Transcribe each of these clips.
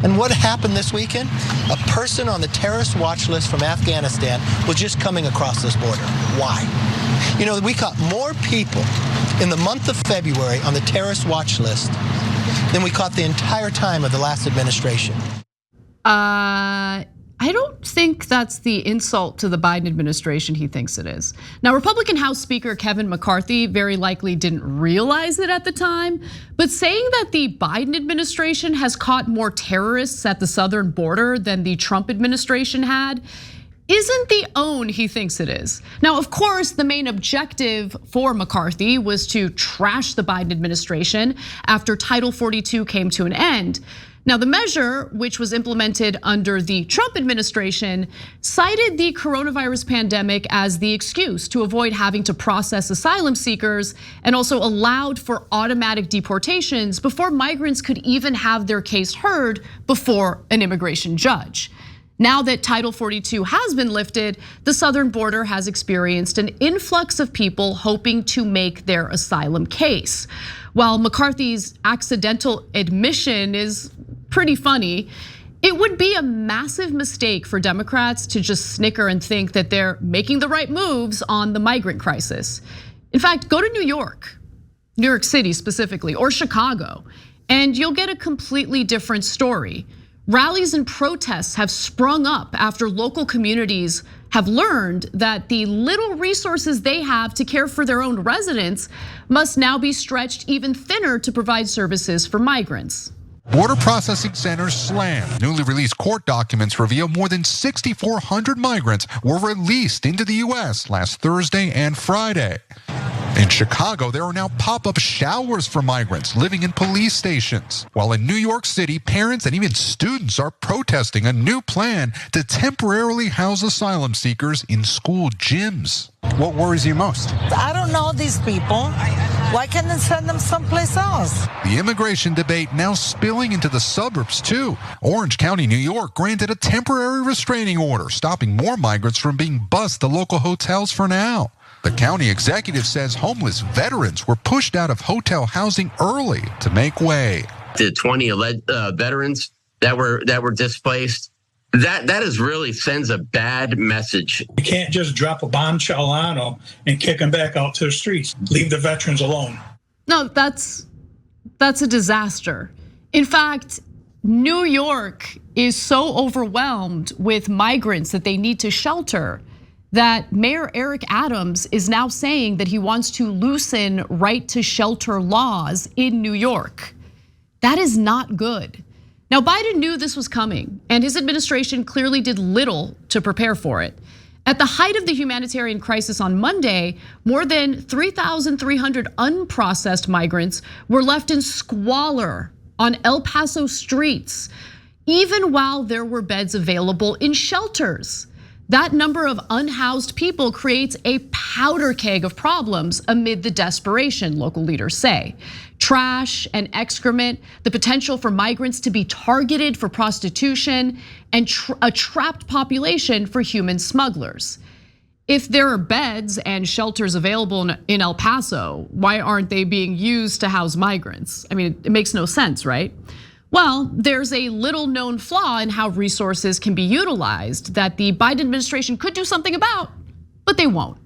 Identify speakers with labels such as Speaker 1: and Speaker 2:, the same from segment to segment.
Speaker 1: And what happened this weekend? A person on the terrorist watch list from Afghanistan was just coming across this border. Why? You know, we caught more people in the month of February on the terrorist watch list than we caught the entire time of the last administration.
Speaker 2: I don't think that's the insult to the Biden administration he thinks it is. Now, Republican House Speaker Kevin McCarthy very likely didn't realize it at the time, but saying that the Biden administration has caught more terrorists at the southern border than the Trump administration had isn't the own he thinks it is. Now, of course, the main objective for McCarthy was to trash the Biden administration after Title 42 came to an end. Now, the measure, which was implemented under the Trump administration, cited the coronavirus pandemic as the excuse to avoid having to process asylum seekers, and also allowed for automatic deportations before migrants could even have their case heard before an immigration judge. Now that Title 42 has been lifted, the southern border has experienced an influx of people hoping to make their asylum case. While McCarthy's accidental admission is pretty funny, it would be a massive mistake for Democrats to just snicker and think that they're making the right moves on the migrant crisis. In fact, go to New York City specifically, or Chicago, and you'll get a completely different story. Rallies and protests have sprung up after local communities have learned that the little resources they have to care for their own residents must now be stretched even thinner to provide services for migrants.
Speaker 3: Border processing centers slammed. Newly released court documents reveal more than 6,400 migrants were released into the US last Thursday and Friday. In Chicago, there are now pop-up showers for migrants living in police stations. While in New York City, parents and even students are protesting a new plan to temporarily house asylum seekers in school gyms. What worries you most?
Speaker 4: I don't know these people. Why can't they send them someplace else?
Speaker 3: The immigration debate now spilling into the suburbs too. Orange County, New York granted a temporary restraining order, stopping more migrants from being bused to local hotels for now. The county executive says homeless veterans were pushed out of hotel housing early to make way.
Speaker 5: The 20 veterans that were displaced, that is really sends a bad message.
Speaker 6: You can't just drop a bombshell on them and kick them back out to the streets. Leave the veterans alone.
Speaker 2: No, that's a disaster. In fact, New York is so overwhelmed with migrants that they need to shelter that Mayor Eric Adams is now saying that he wants to loosen right to shelter laws in New York. That is not good. Now, Biden knew this was coming, and his administration clearly did little to prepare for it. At the height of the humanitarian crisis on Monday, more than 3,300 unprocessed migrants were left in squalor on El Paso streets, even while there were beds available in shelters. That number of unhoused people creates a powder keg of problems amid the desperation, local leaders say. Trash and excrement, the potential for migrants to be targeted for prostitution, and a trapped population for human smugglers. If there are beds and shelters available in El Paso, why aren't they being used to house migrants? I mean, it makes no sense, right? Well, there's a little known flaw in how resources can be utilized that the Biden administration could do something about, but they won't.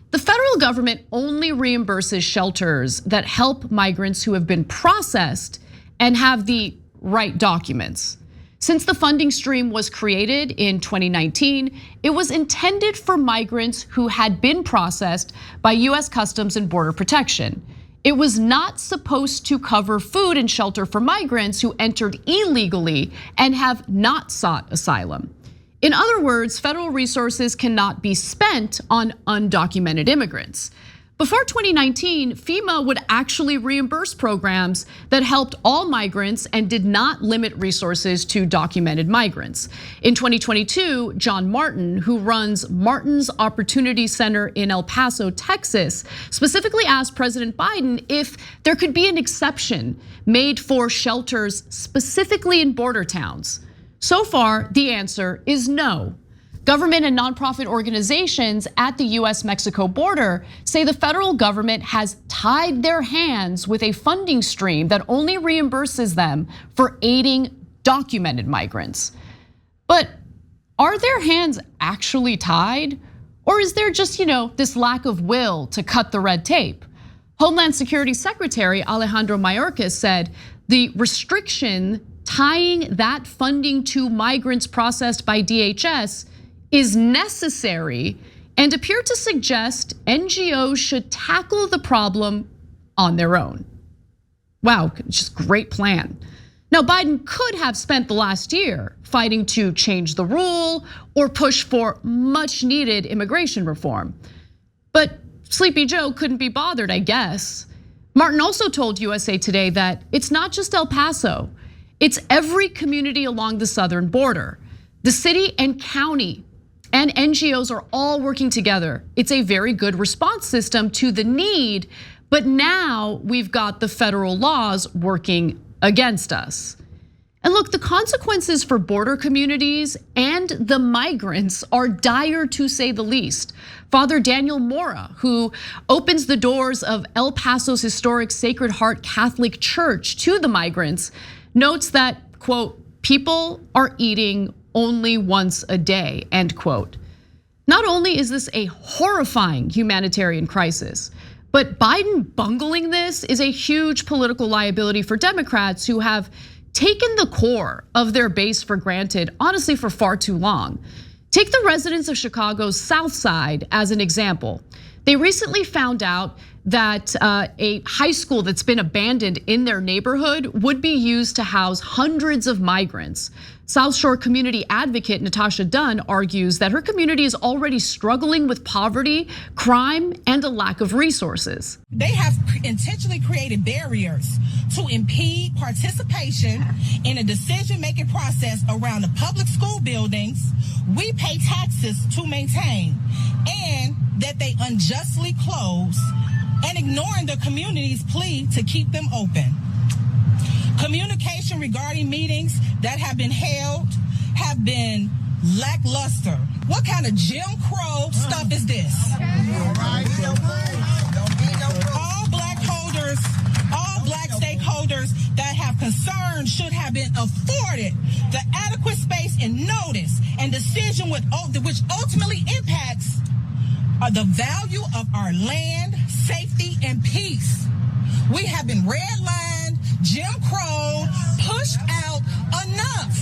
Speaker 2: The federal government only reimburses shelters that help migrants who have been processed and have the right documents. Since the funding stream was created in 2019, it was intended for migrants who had been processed by US Customs and Border Protection. It was not supposed to cover food and shelter for migrants who entered illegally and have not sought asylum. In other words, federal resources cannot be spent on undocumented immigrants. Before 2019, FEMA would actually reimburse programs that helped all migrants and did not limit resources to documented migrants. In 2022, John Martin, who runs Martin's Opportunity Center in El Paso, Texas, specifically asked President Biden if there could be an exception made for shelters specifically in border towns. So far, the answer is no. Government and nonprofit organizations at the US-Mexico border say the federal government has tied their hands with a funding stream that only reimburses them for aiding documented migrants. But are their hands actually tied? Or is there just, this lack of will to cut the red tape? Homeland Security Secretary Alejandro Mayorkas said the restriction tying that funding to migrants processed by DHS is necessary and appeared to suggest NGOs should tackle the problem on their own. Wow, just great plan. Now, Biden could have spent the last year fighting to change the rule or push for much needed immigration reform. But Sleepy Joe couldn't be bothered, I guess. Martin also told USA Today that it's not just El Paso, it's every community along the southern border. The city and county and NGOs are all working together. It's a very good response system to the need, but now we've got the federal laws working against us. And look, the consequences for border communities and the migrants are dire, to say the least. Father Daniel Mora, who opens the doors of El Paso's historic Sacred Heart Catholic Church to the migrants, notes that, quote, people are eating only once a day, end quote. Not only is this a horrifying humanitarian crisis, but Biden bungling this is a huge political liability for Democrats who have taken the core of their base for granted, honestly, for far too long. Take the residents of Chicago's South Side as an example. They recently found out that a high school that's been abandoned in their neighborhood would be used to house hundreds of migrants. South Shore community advocate Natasha Dunn argues that her community is already struggling with poverty, crime, and a lack of resources.
Speaker 7: They have intentionally created barriers to impede participation in a decision-making process around the public school buildings we pay taxes to maintain, and that they unjustly close and ignoring the community's plea to keep them open. Communication regarding meetings that have been held have been lackluster. What kind of Jim Crow stuff is this? All black stakeholders that have concerns should have been afforded the adequate space and notice and decision which ultimately impacts the value of our land, safety, and peace. We have been redlined, Jim Crow, pushed out enough.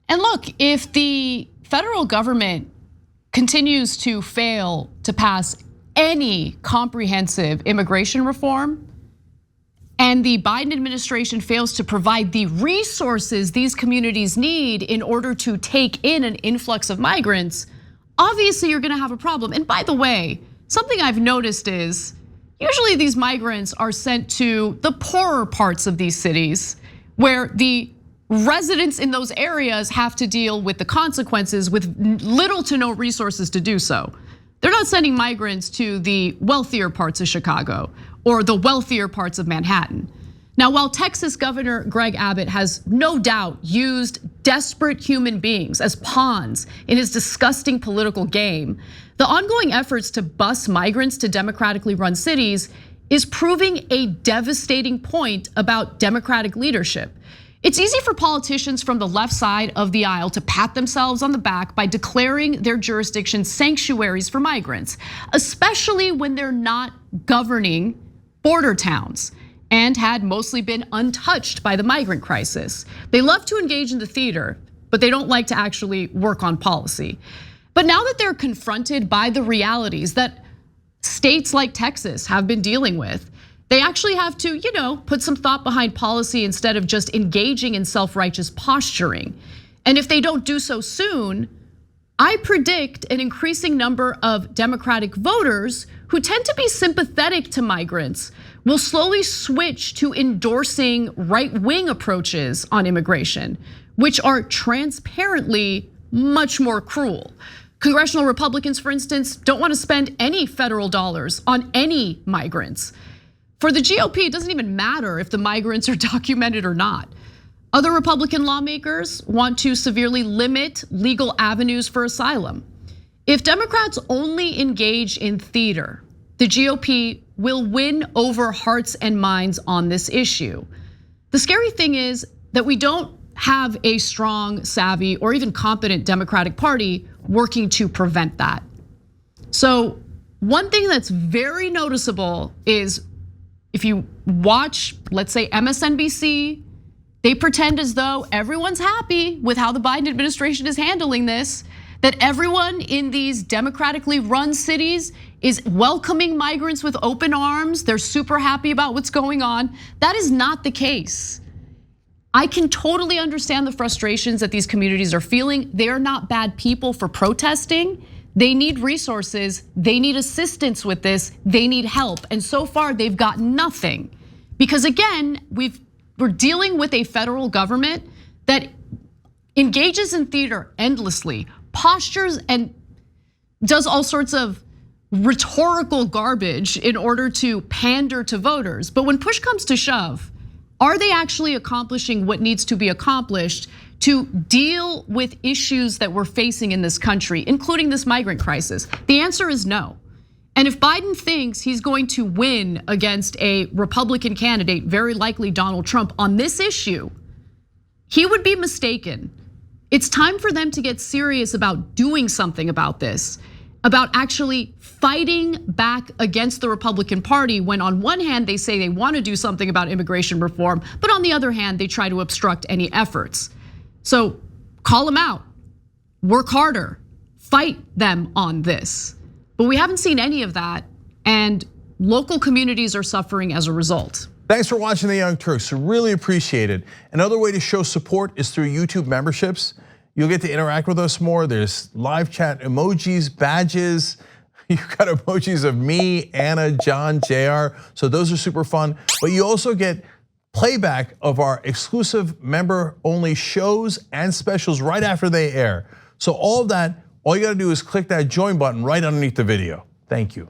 Speaker 2: And look, if the federal government continues to fail to pass any comprehensive immigration reform, and the Biden administration fails to provide the resources these communities need in order to take in an influx of migrants, obviously you're gonna have a problem. And by the way, something I've noticed is usually these migrants are sent to the poorer parts of these cities where the residents in those areas have to deal with the consequences with little to no resources to do so. They're not sending migrants to the wealthier parts of Chicago or the wealthier parts of Manhattan. Now, while Texas Governor Greg Abbott has no doubt used desperate human beings as pawns in his disgusting political game, the ongoing efforts to bus migrants to democratically run cities is proving a devastating point about Democratic leadership. It's easy for politicians from the left side of the aisle to pat themselves on the back by declaring their jurisdictions sanctuaries for migrants, especially when they're not governing border towns and had mostly been untouched by the migrant crisis. They love to engage in the theater, but they don't like to actually work on policy. But now that they're confronted by the realities that states like Texas have been dealing with, they actually have to, put some thought behind policy instead of just engaging in self-righteous posturing. And if they don't do so soon, I predict an increasing number of Democratic voters who tend to be sympathetic to migrants will slowly switch to endorsing right-wing approaches on immigration, which are transparently much more cruel. Congressional Republicans, for instance, don't want to spend any federal dollars on any migrants. For the GOP, it doesn't even matter if the migrants are documented or not. Other Republican lawmakers want to severely limit legal avenues for asylum. If Democrats only engage in theater, the GOP will win over hearts and minds on this issue. The scary thing is that we don't have a strong, savvy, or even competent Democratic Party working to prevent that. So one thing that's very noticeable is if you watch, let's say MSNBC, they pretend as though everyone's happy with how the Biden administration is handling this, that everyone in these democratically run cities is welcoming migrants with open arms. They're super happy about what's going on. That is not the case. I can totally understand the frustrations that these communities are feeling. They are not bad people for protesting. They need resources, they need assistance with this, they need help. And so far they've got nothing. Because again, we're dealing with a federal government that engages in theater endlessly, postures and does all sorts of rhetorical garbage in order to pander to voters. But when push comes to shove, are they actually accomplishing what needs to be accomplished to deal with issues that we're facing in this country, including this migrant crisis? The answer is no. And if Biden thinks he's going to win against a Republican candidate, very likely Donald Trump, on this issue, he would be mistaken. It's time for them to get serious about doing something about this, about actually fighting back against the Republican Party when on one hand they say they want to do something about immigration reform, but on the other hand they try to obstruct any efforts. So call them out, work harder, fight them on this. But we haven't seen any of that, and local communities are suffering as a result.
Speaker 8: Thanks for watching The Young Turks, really appreciate it. Another way to show support is through YouTube memberships. You'll get to interact with us more. There's live chat emojis, badges. You've got emojis of me, Anna, John, JR. So those are super fun. But you also get playback of our exclusive member-only shows and specials right after they air. So all of that, all you gotta do is click that join button right underneath the video. Thank you.